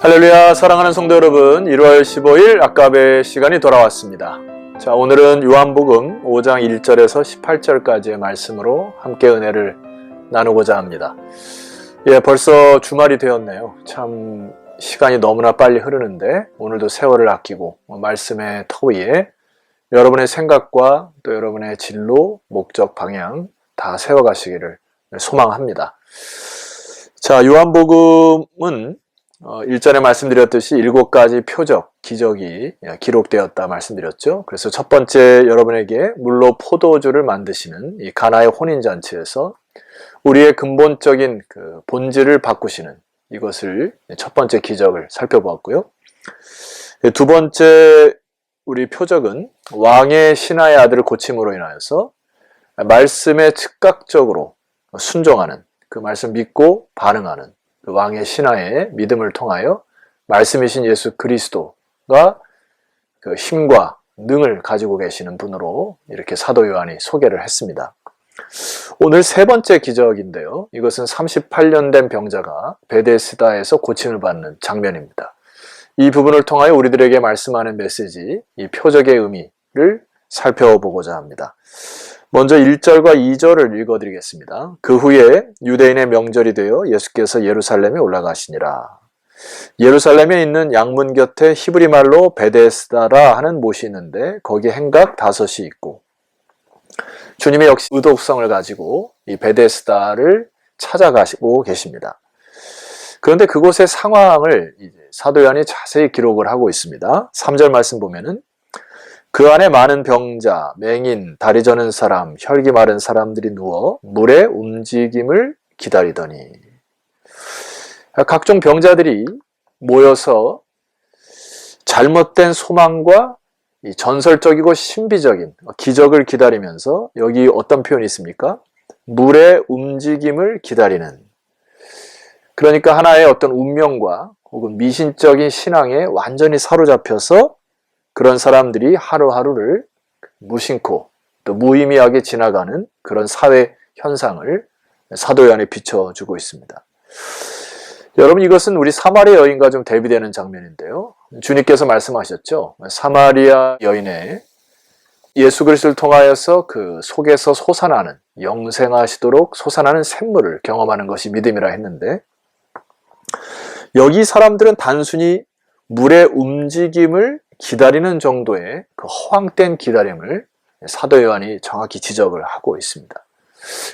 할렐루야, 사랑하는 성도 여러분, 1월 15일 아까베 시간이 돌아왔습니다. 자, 오늘은 요한복음 5장 1절에서 18절까지의 말씀으로 함께 은혜를 나누고자 합니다. 벌써 주말이 되었네요. 참 시간이 너무나 빨리 흐르는데 오늘도 세월을 아끼고 말씀의 터 위에 여러분의 생각과 또 여러분의 진로, 목적, 방향 다 세워가시기를 소망합니다. 자, 요한복음은 1절에 말씀드렸듯이 7가지 표적, 기적이 기록되었다 말씀드렸죠. 그래서 첫 번째 여러분에게 물로 포도주를 만드시는 이 가나의 혼인잔치에서 우리의 근본적인 그 본질을 바꾸시는 이것을 첫 번째 기적을 살펴보았고요. 두 번째 우리 표적은 왕의 신하의 아들을 고침으로 인하여서 말씀에 즉각적으로 순종하는, 그 말씀 믿고 반응하는 그 왕의 신하의 믿음을 통하여 말씀이신 예수 그리스도가 그 힘과 능을 가지고 계시는 분으로 이렇게 사도 요한이 소개를 했습니다. 오늘 세 번째 기적인데요. 이것은 38년 된 병자가 베데스다에서 고침을 받는 장면입니다. 이 부분을 통하여 우리들에게 말씀하는 메시지, 이 표적의 의미를 살펴보고자 합니다. 먼저 1절과 2절을 읽어드리겠습니다. 그 후에 유대인의 명절이 되어 예수께서 예루살렘에 올라가시니라. 예루살렘에 있는 양문 곁에 히브리 말로 베데스다라 하는 못이 있는데 거기에 행각 5이 있고, 주님의 역시 의도성을 가지고 이 베데스다를 찾아가시고 계십니다. 그런데 그곳의 상황을 사도 요한이 자세히 기록을 하고 있습니다. 3절 말씀 보면은 그 안에 많은 병자, 맹인, 다리 저는 사람, 혈기 마른 사람들이 누워 물의 움직임을 기다리더니, 각종 병자들이 모여서 잘못된 소망과 이 전설적이고 신비적인 기적을 기다리면서, 여기 어떤 표현이 있습니까? 물의 움직임을 기다리는, 그러니까 하나의 어떤 운명과 혹은 미신적인 신앙에 완전히 사로잡혀서 그런 사람들이 하루하루를 무심코 또 무의미하게 지나가는 그런 사회 현상을 사도 요한이 비춰주고 있습니다. 여러분, 이것은 우리 사마리아 여인과 좀 대비되는 장면인데요. 주님께서 말씀하셨죠. 사마리아 여인의 예수 그리스도를 통하여서 그 속에서 솟아나는, 영생하시도록 솟아나는 샘물을 경험하는 것이 믿음이라 했는데, 여기 사람들은 단순히 물의 움직임을 기다리는 정도의 그 허황된 기다림을 사도 요한이 정확히 지적을 하고 있습니다.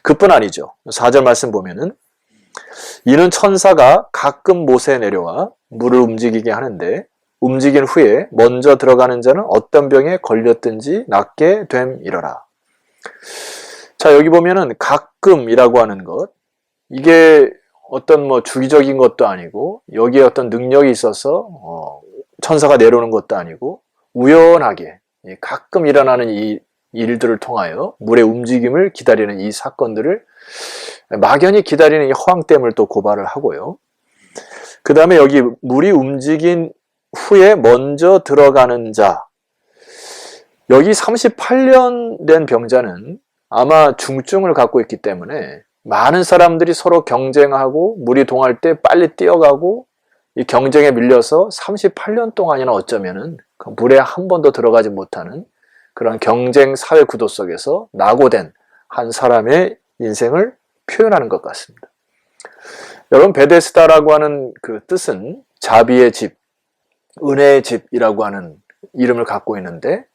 그뿐 아니죠. 4절 말씀 보면은 이는 천사가 가끔 못에 내려와 물을 움직이게 하는데 움직인 후에 먼저 들어가는 자는 어떤 병에 걸렸든지 낫게 됨이러라. 자, 여기 보면은 가끔이라고 하는 것, 이게 어떤 주기적인 것도 아니고 여기에 어떤 능력이 있어서 천사가 내려오는 것도 아니고 우연하게 가끔 일어나는 이 일들을 통하여 물의 움직임을 기다리는 이 사건들을 막연히 기다리는 이 허황됨을 또 고발을 하고요. 그 다음에 여기 물이 움직인 후에 먼저 들어가는 자, 여기 38년 된 병자는 아마 중증을 갖고 있기 때문에 많은 사람들이 서로 경쟁하고 물이 동할 때 빨리 뛰어가고 이 경쟁에 밀려서 38년 동안이나 어쩌면은 그 물에 한 번도 들어가지 못하는 그런 경쟁 사회 구도 속에서 낙오된 한 사람의 인생을 표현하는 것 같습니다. 여러분, 베데스다라고 하는 그 뜻은 자비의 집, 은혜의 집이라고 하는 이름을 갖고 있는데,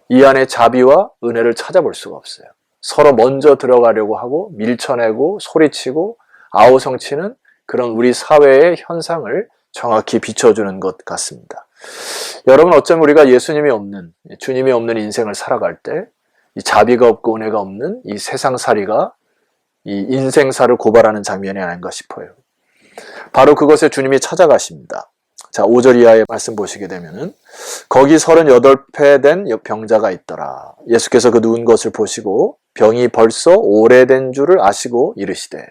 이 안에 자비와 은혜를 찾아볼 수가 없어요. 서로 먼저 들어가려고 하고 밀쳐내고 소리치고 아우성치는 그런 우리 사회의 현상을 정확히 비춰주는 것 같습니다. 여러분, 어쩌면 우리가 예수님이 없는, 주님이 없는 인생을 살아갈 때 이 자비가 없고 은혜가 없는 이 세상살이가 이 인생사를 고발하는 장면이 아닌가 싶어요. 바로 그것에 주님이 찾아가십니다. 자, 5절 이하의 말씀 보시게 되면은 거기 38배 된 병자가 있더라. 예수께서 그 누운 것을 보시고 병이 벌써 오래된 줄을 아시고 이르시되,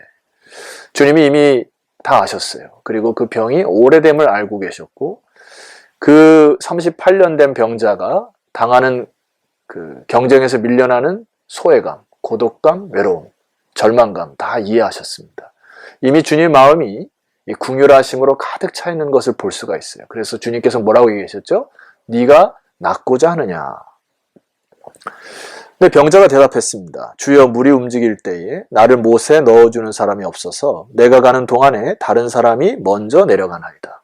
주님이 이미 다 아셨어요. 그리고 그 병이 오래됨을 알고 계셨고, 그 38년 된 병자가 당하는 그 경쟁에서 밀려나는 소외감, 고독감, 외로움, 절망감 다 이해하셨습니다. 이미 주님의 마음이 이 궁휼하심으로 가득 차 있는 것을 볼 수가 있어요. 그래서 주님께서 뭐라고 얘기하셨죠? 네가 낫고자 하느냐. 근데 병자가 대답했습니다. 주여, 물이 움직일 때에 나를 못에 넣어주는 사람이 없어서 내가 가는 동안에 다른 사람이 먼저 내려가나이다.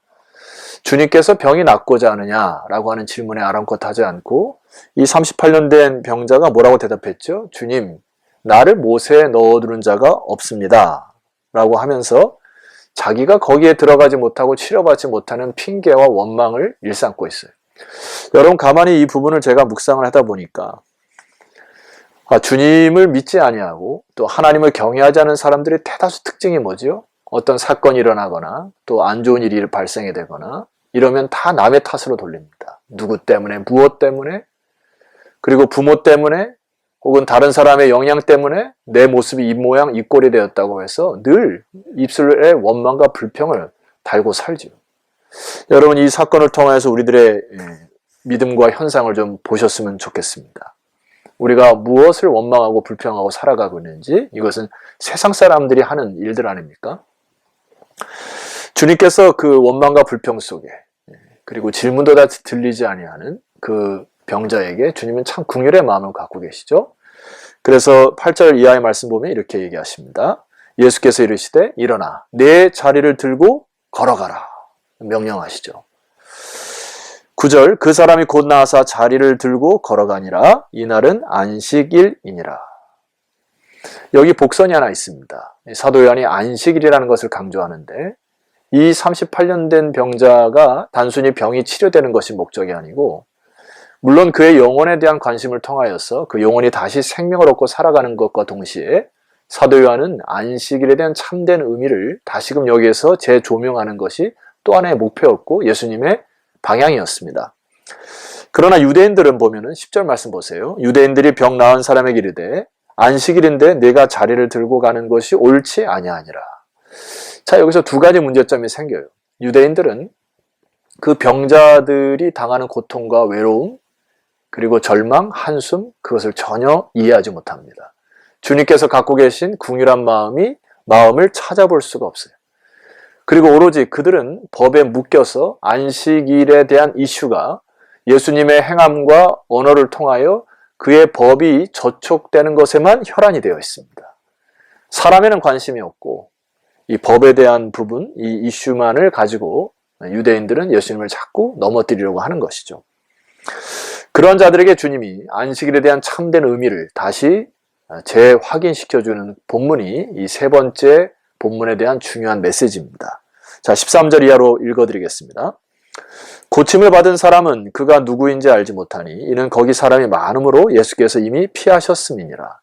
주님께서 병이 낫고자 하느냐라고 하는 질문에 아랑곳하지 않고 이 38년 된 병자가 뭐라고 대답했죠? 주님, 나를 못에 넣어두는 자가 없습니다. 라고 하면서 자기가 거기에 들어가지 못하고 치료받지 못하는 핑계와 원망을 일삼고 있어요. 여러분, 가만히 이 부분을 제가 묵상을 하다 보니까 주님을 믿지 아니하고 또 하나님을 경외하지 않은 사람들의 대다수 특징이 뭐죠? 어떤 사건이 일어나거나 또 안 좋은 일이 발생이 되거나 이러면 다 남의 탓으로 돌립니다. 누구 때문에, 무엇 때문에, 그리고 부모 때문에, 혹은 다른 사람의 영향 때문에 내 모습이 입모양, 입꼴이 되었다고 해서 늘 입술에 원망과 불평을 달고 살죠. 여러분, 이 사건을 통해서 우리들의 믿음과 현상을 좀 보셨으면 좋겠습니다. 우리가 무엇을 원망하고 불평하고 살아가고 있는지, 이것은 세상 사람들이 하는 일들 아닙니까? 주님께서 그 원망과 불평 속에, 그리고 질문도 다 들리지 아니하는 그 병자에게 주님은 참 긍휼의 마음을 갖고 계시죠. 그래서 8절 이하의 말씀 보면 이렇게 얘기하십니다. 예수께서 이르시되 일어나 내 자리를 들고 걸어가라 명령하시죠. 9절 그 사람이 곧 나아서 자리를 들고 걸어가니라. 이날은 안식일이니라. 여기 복선이 하나 있습니다. 사도 요한이 안식일이라는 것을 강조하는데, 이 38년 된 병자가 단순히 병이 치료되는 것이 목적이 아니고, 물론 그의 영혼에 대한 관심을 통하여서 그 영혼이 다시 생명을 얻고 살아가는 것과 동시에 사도 요한은 안식일에 대한 참된 의미를 다시금 여기에서 재조명하는 것이 또 하나의 목표였고 예수님의 방향이었습니다. 그러나 유대인들은 보면은 10절 말씀 보세요. 유대인들이 병 나은 사람에게 이르되 안식일인데 내가 자리를 들고 가는 것이 옳지 아니하니라. 자, 여기서 두 가지 문제점이 생겨요. 유대인들은 그 병자들이 당하는 고통과 외로움, 그리고 절망, 한숨, 그것을 전혀 이해하지 못합니다. 주님께서 갖고 계신 긍휼한 마음을 찾아볼 수가 없어요. 그리고 오로지 그들은 법에 묶여서 안식일에 대한 이슈가 예수님의 행함과 언어를 통하여 그의 법이 저촉되는 것에만 혈안이 되어 있습니다. 사람에는 관심이 없고 이 법에 대한 부분, 이 이슈만을 가지고 유대인들은 예수님을 자꾸 넘어뜨리려고 하는 것이죠. 그런 자들에게 주님이 안식일에 대한 참된 의미를 다시 재확인시켜주는 본문이 이 세 번째 본문에 대한 중요한 메시지입니다. 자, 13절 이하로 읽어드리겠습니다. 고침을 받은 사람은 그가 누구인지 알지 못하니 이는 거기 사람이 많음으로 예수께서 이미 피하셨음이니라.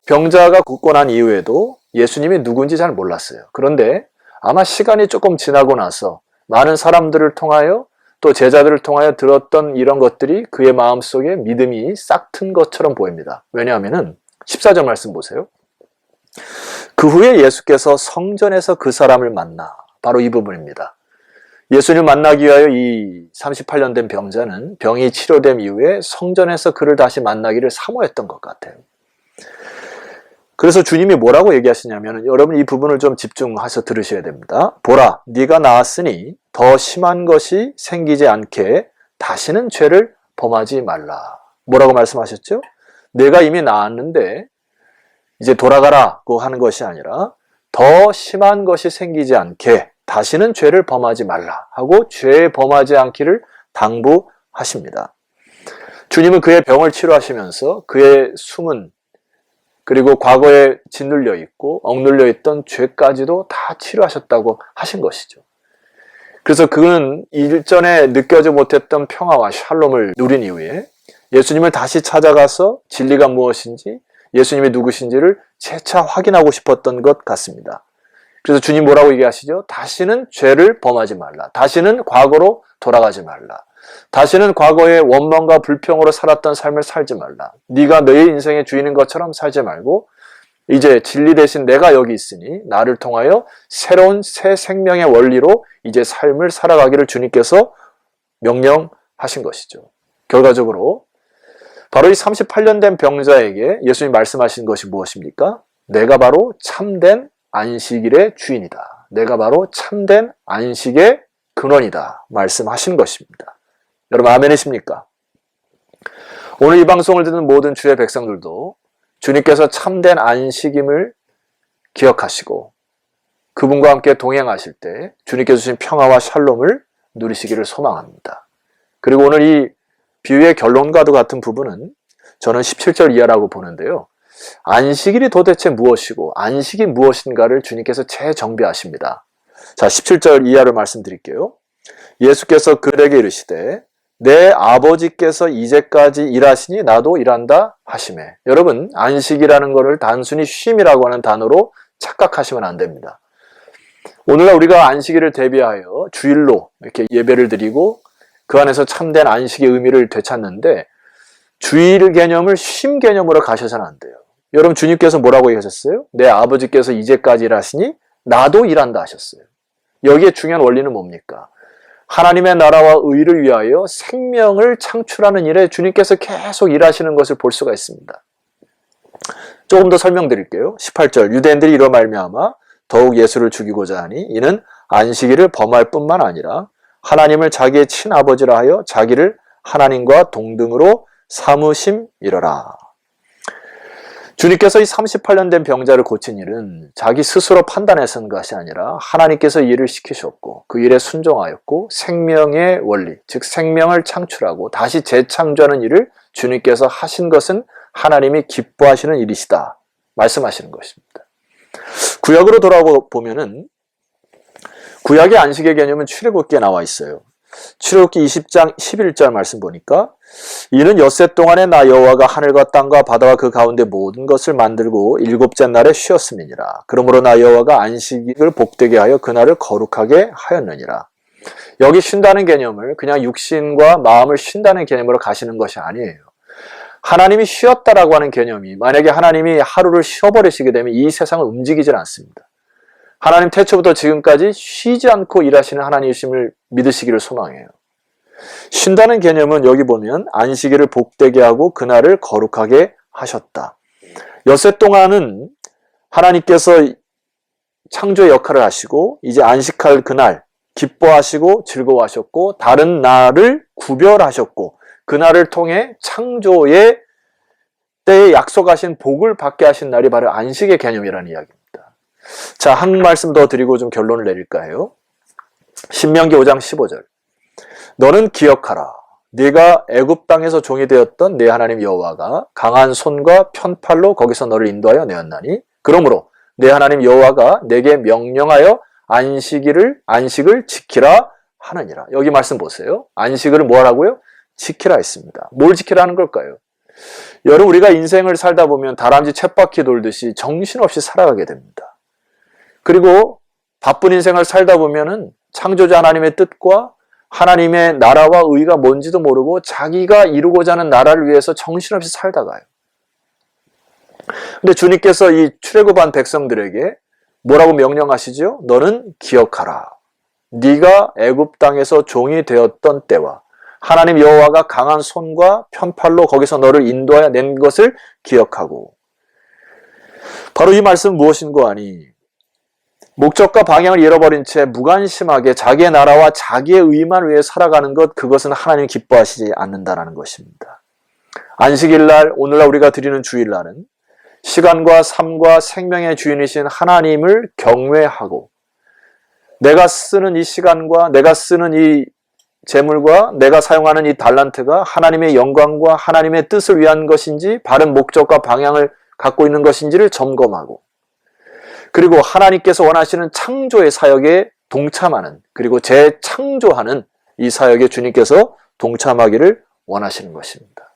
병자가 굳고 난 이후에도 예수님이 누구인지 잘 몰랐어요. 그런데 아마 시간이 조금 지나고 나서 많은 사람들을 통하여 또 제자들을 통하여 들었던 이런 것들이 그의 마음속에 믿음이 싹 튼 것처럼 보입니다. 왜냐하면 14절 말씀 보세요. 그 후에 예수께서 성전에서 그 사람을 만나, 바로 이 부분입니다. 예수님을 만나기 위하여 이 38년 된 병자는 병이 치료된 이후에 성전에서 그를 다시 만나기를 사모했던 것 같아요. 그래서 주님이 뭐라고 얘기하시냐면, 여러분 이 부분을 좀 집중해서 들으셔야 됩니다. 보라, 네가 나았으니 더 심한 것이 생기지 않게 다시는 죄를 범하지 말라. 뭐라고 말씀하셨죠? 내가 이미 나았는데 이제 돌아가라고 하는 것이 아니라 더 심한 것이 생기지 않게 다시는 죄를 범하지 말라 하고 죄 범하지 않기를 당부하십니다. 주님은 그의 병을 치료하시면서 그의 숨은, 그리고 과거에 짓눌려 있고 억눌려 있던 죄까지도 다 치료하셨다고 하신 것이죠. 그래서 그는 일전에 느껴지 못했던 평화와 샬롬을 누린 이후에 예수님을 다시 찾아가서 진리가 무엇인지, 예수님이 누구신지를 재차 확인하고 싶었던 것 같습니다. 그래서 주님 뭐라고 얘기하시죠? 다시는 죄를 범하지 말라. 다시는 과거로 돌아가지 말라. 다시는 과거의 원망과 불평으로 살았던 삶을 살지 말라. 네가 너의 인생의 주인인 것처럼 살지 말고 이제 진리 대신 내가 여기 있으니 나를 통하여 새로운 새 생명의 원리로 이제 삶을 살아가기를 주님께서 명령하신 것이죠. 결과적으로 바로 이 38년 된 병자에게 예수님이 말씀하신 것이 무엇입니까? 내가 바로 참된 안식일의 주인이다. 내가 바로 참된 안식의 근원이다 말씀하신 것입니다. 여러분 아멘이십니까? 오늘 이 방송을 듣는 모든 주의 백성들도 주님께서 참된 안식임을 기억하시고 그분과 함께 동행하실 때 주님께서 주신 평화와 샬롬을 누리시기를 소망합니다. 그리고 오늘 이 비유의 결론과도 같은 부분은 저는 17절 이하라고 보는데요. 안식일이 도대체 무엇이고 안식이 무엇인가를 주님께서 재정비하십니다. 자, 17절 이하를 말씀드릴게요. 예수께서 그들에게 이르시되 내 아버지께서 이제까지 일하시니 나도 일한다 하시매. 여러분, 안식이라는 것을 단순히 쉼이라고 하는 단어로 착각하시면 안 됩니다. 오늘날 우리가 안식일을 대비하여 주일로 이렇게 예배를 드리고 그 안에서 참된 안식의 의미를 되찾는데 주일 개념을 쉼 개념으로 가셔서는 안 돼요. 여러분 주님께서 뭐라고 하셨어요? 내 아버지께서 이제까지 일하시니 나도 일한다 하셨어요. 여기에 중요한 원리는 뭡니까? 하나님의 나라와 의를 위하여 생명을 창출하는 일에 주님께서 계속 일하시는 것을 볼 수가 있습니다. 조금 더 설명드릴게요. 18절 유대인들이 이로 말미암아 더욱 예수를 죽이고자 하니 이는 안식일을 범할 뿐만 아니라 하나님을 자기의 친아버지라 하여 자기를 하나님과 동등으로 삼으심이러라. 주님께서 이 38년 된 병자를 고친 일은 자기 스스로 판단해서는 것이 아니라 하나님께서 일을 시키셨고 그 일에 순종하였고 생명의 원리, 즉 생명을 창출하고 다시 재창조하는 일을 주님께서 하신 것은 하나님이 기뻐하시는 일이시다 말씀하시는 것입니다. 구약으로 돌아보면은 구약의 안식의 개념은 출애굽기에 나와 있어요. 출애굽기 20장 11절 말씀 보니까 이는 엿새 동안에 나 여호와가 하늘과 땅과 바다와 그 가운데 모든 것을 만들고 일곱째 날에 쉬었음이니라. 그러므로 나 여호와가 안식일을 복되게 하여 그날을 거룩하게 하였느니라. 여기 쉰다는 개념을 그냥 육신과 마음을 쉰다는 개념으로 가시는 것이 아니에요. 하나님이 쉬었다라고 하는 개념이 만약에 하나님이 하루를 쉬어버리시게 되면 이 세상은 움직이질 않습니다. 하나님 태초부터 지금까지 쉬지 않고 일하시는 하나님이심을 믿으시기를 소망해요. 쉰다는 개념은 여기 보면 안식일을 복되게 하고 그날을 거룩하게 하셨다. 엿새 동안은 하나님께서 창조의 역할을 하시고 이제 안식할 그날 기뻐하시고 즐거워하셨고 다른 날을 구별하셨고 그날을 통해 창조의 때에 약속하신 복을 받게 하신 날이 바로 안식의 개념이라는 이야기입니다. 자, 한 말씀 더 드리고 좀 결론을 내릴까 해요. 신명기 5장 15절 너는 기억하라. 네가 애굽 땅에서 종이 되었던 네 하나님 여호와가 강한 손과 편팔로 거기서 너를 인도하여 내었나니 그러므로 네 하나님 여호와가 내게 명령하여 안식을 지키라 하느니라. 여기 말씀 보세요. 안식을 뭐 하라고요? 지키라 했습니다. 뭘 지키라는 걸까요? 여러분 우리가 인생을 살다 보면 다람쥐 쳇바퀴 돌듯이 정신없이 살아가게 됩니다. 그리고 바쁜 인생을 살다 보면은 창조자 하나님의 뜻과 하나님의 나라와 의가 뭔지도 모르고 자기가 이루고자 하는 나라를 위해서 정신없이 살다가요. 근데 주님께서 이 출애굽한 백성들에게 뭐라고 명령하시죠? 너는 기억하라. 네가 애굽 땅에서 종이 되었던 때와 하나님 여호와가 강한 손과 편팔로 거기서 너를 인도하여 낸 것을 기억하고 바로 이 말씀은 무엇인고 하니 목적과 방향을 잃어버린 채 무관심하게 자기의 나라와 자기의 의만 위해 살아가는 것 그것은 하나님 기뻐하시지 않는다는 것입니다. 안식일날 오늘날 우리가 드리는 주일날은 시간과 삶과 생명의 주인이신 하나님을 경외하고 내가 쓰는 이 시간과 내가 쓰는 이 재물과 내가 사용하는 이 달란트가 하나님의 영광과 하나님의 뜻을 위한 것인지 바른 목적과 방향을 갖고 있는 것인지를 점검하고 그리고 하나님께서 원하시는 창조의 사역에 동참하는 그리고 재창조하는 이 사역에 주님께서 동참하기를 원하시는 것입니다.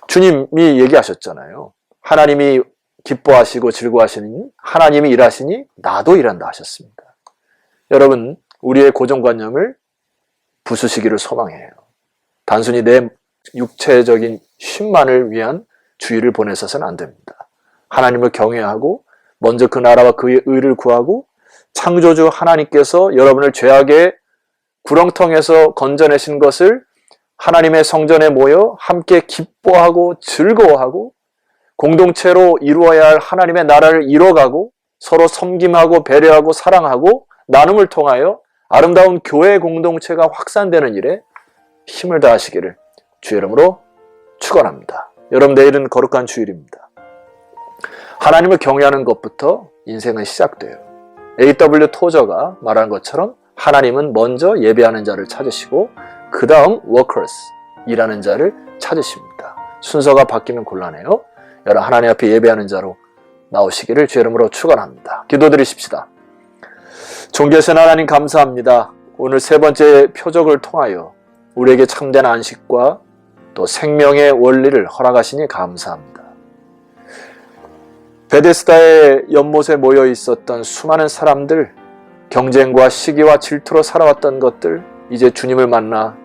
주님이 얘기하셨잖아요. 하나님이 기뻐하시고 즐거워하시니 하나님이 일하시니 나도 일한다 하셨습니다. 여러분 우리의 고정관념을 부수시기를 소망해요. 단순히 내 육체적인 쉼만을 위한 주일을 보내서는 안 됩니다. 하나님을 경외하고 먼저 그 나라와 그의 의를 구하고 창조주 하나님께서 여러분을 죄악의 구렁텅이에서 건져내신 것을 하나님의 성전에 모여 함께 기뻐하고 즐거워하고 공동체로 이루어야 할 하나님의 나라를 이뤄가고 서로 섬김하고 배려하고 사랑하고 나눔을 통하여 아름다운 교회 공동체가 확산되는 일에 힘을 다하시기를 주의 이름으로 축원합니다. 여러분, 내일은 거룩한 주일입니다. 하나님을 경외하는 것부터 인생은 시작돼요. A.W. 토저가 말한 것처럼 하나님은 먼저 예배하는 자를 찾으시고 그 다음 workers, 일하는 자를 찾으십니다. 순서가 바뀌면 곤란해요. 여러분, 하나님 앞에 예배하는 자로 나오시기를 주의 이름으로 축원합니다. 기도드리십시다. 존귀하신 하나님, 감사합니다. 오늘 세 번째 표적을 통하여 우리에게 참된 안식과 또 생명의 원리를 허락하시니 감사합니다. 베데스다의 연못에 모여 있었던 수많은 사람들, 경쟁과 시기와 질투로 살아왔던 것들, 이제 주님을 만나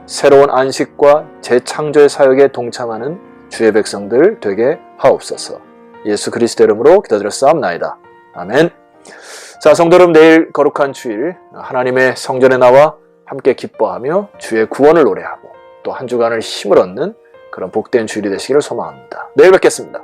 새로운 안식과 재창조의 사역에 동참하는 주의 백성들 되게 하옵소서. 예수 그리스도 이름으로 기도드렸사옵나이다. 아멘. 자, 성도 여러분, 내일 거룩한 주일 하나님의 성전에 나와 함께 기뻐하며 주의 구원을 노래하고 또 한 주간을 힘을 얻는 그런 복된 주일이 되시기를 소망합니다. 내일 뵙겠습니다.